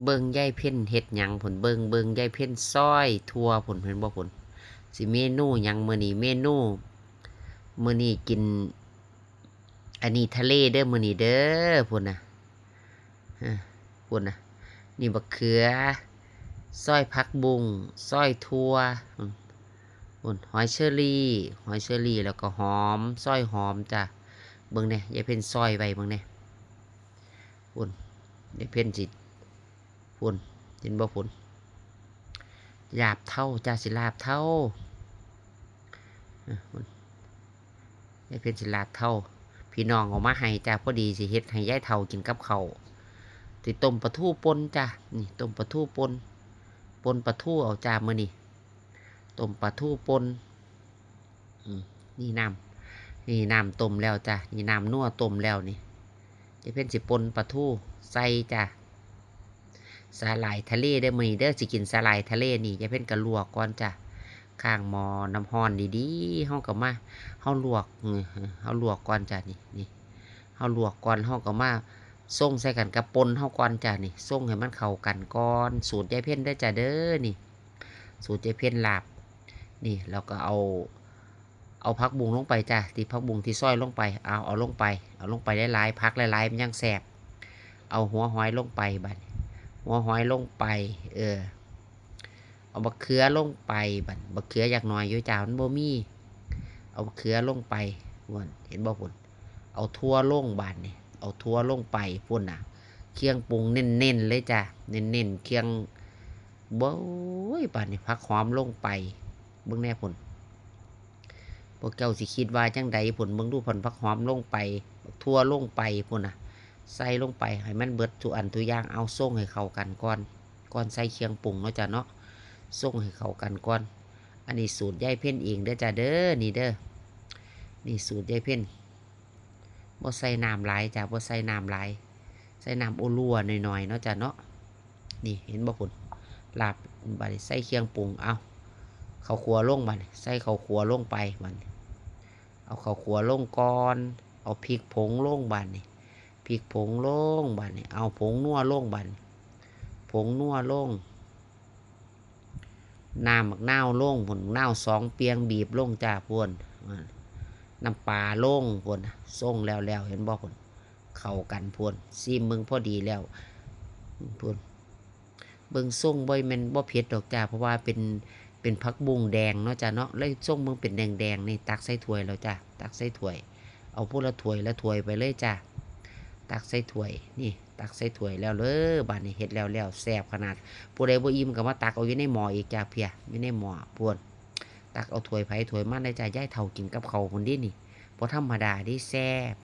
เบิ่งยายเพ็ญเฮ็ดหยังพุ่นเบิ่งยายเพ็ญซ้อยทั่วพุ่นเห็นบ่พุ่นสิเมนูหยังมื้อนี้เมนูมื้อนี้กินอันนี้ทะเลเด้อมื้อนี้เด้อพุ่นน่ะพุ่นน่ะนี่บักเขือซอยผักบุ้งซอยทั่วพุ่นหอยเชอรี่แล้วก็หอมซอยหอมจ้ะเบิ่งแหน่ยายเพ็ญซอยไว้เบิ่งแหน่พุ่นยายเพ็ญสิพุ่นเห็นบ่พุ่นลาบเท่าจ้าสิลาบเท่าพุ่นยายเพ็ญสิลาบเท่าพี่น้องเอามาให้จ้าพอดีสิเฮ็ดให้ยายเฒ่ากินกับข้าวสิต้มปลาทูป่นจ้ะนี่ต้มปลาทูป่นปลาทูเอาจ้ามื้อนี้ต้มปลาทูป่นนี่น้ำต้มแล้วจ้ะนี่น้ำนัวต้มแล้วนี่ยายเพ็ญสิป่นปลาทูใส่จ้ะสาหร่ายทะเลได้มื้อนี้เด้อสิกินสาหร่ายทะเลนี่ยายเพ็ญก็ลวกก่อนจ้ะข้างหม้อน้ำร้อนดีๆเฮาก็มาเฮาลวกก่อนจ้ะนี่เฮาลวกก่อนเฮาก็มาส่งใส่กันกับป่นเฮาก่อนจ้ะนี่ส่งให้มันเข้ากันก่อนสูตรยายเพ็ญเด้อจ้ะเด้อนี่สูตรยายเพ็ญลาบนี่แล้วก็เอาผักบุ้งลงไปจ้ะที่ผักบุ้งที่ซอยลงไปเอาลงไปหลายๆผักหลายๆมันยังแซ่บเอาหัวหอยลงไปบัดหัวหอยลงไปเอาบักเขือลงไปบักเขืออยากหน่อยอยู่จ้ามันบ่มีเอาบักเขือลงไปพุ่นเห็นบ่พุ่นเอาทั่วลงบาดนี่เอาทั่วลงไปพุ่นน่ะเครื่องปรุงเน้นๆเลยจ้ะเน้นๆเครื่องบ่ยบาดนี่ผักหอมลงไปเบิ่งแน่พุ่นพวกเจ้าสิคิดว่าจังใดพุ่นเบิ่งดูพุ่นผักหอมลงไปทั่วลงไปพุ่นน่ะใส่ลงไปให้มันเบิดทุกอันทุกอย่างเอาส่งให้เข้ากันก่อนใส่เครื่องปรุงเนาะจ้ะเนาะส่งให้เข้ากันก่อนอันนี้สูตรยายเพ็ญเองเด้อจ้ะเด้อนี่เด้อนี่สูตรยายเพ็ญบ่ใส่น้ำหลายจ้ะบ่ใส่น้ำหลายใส่น้ำโอลัวหน่อยๆเนาะจ้ะเนาะนี่เห็นบ่พุ่นลาบบัดนี้ใส่เครื่องปรุงเอาข้าวคั่วลงบัดนี้ใส่ข้าวคั่วลงไปบัดนี้เอาข้าวคั่วลงก่อนเอาพริกผงลงบัดนี้พริกผงลงบัดนี้เอาผงนัวลงบัดนี้ผงนัวลงน้ำมักนาวลงพุ่นนาว2เปียงบีบลงจ้าพุ่นน้ำปลาลงพุ่นส่งแล้วเห็นบ่พุ่นเข้ากันพุ่นซิมมึงพอดีแล้วพุ่นเบิ่งส่งบ่แม่นบ่เผ็ดดอกจ้าเพราะว่าเป็นผักบุ้งแดงเนาะจ้าเนาะเลยส่งมึงเป็นแดงๆนี่ตักใส่ถ้วยแล้วจ้าตักใส่ถ้วยเอาพูดละถ้วยไปเลยจ้าตักใส่ถ้วยนี่ตักใส่ถ้วยแล้วเลยบาดนี้เฮ็ดแล้วแซ่บขนาดผู้ใดบ่อิ่มก็มาตักเอาอยู่ในหม้ออีกจ้าเพียอยู่ในหม้อพุ่นตักเอาถ้วยไผถ้วยมันได้จ้ายายเฒ่ากินกับข้าวพุ่นดินี่บ่ธรรมดาดิแซ่บ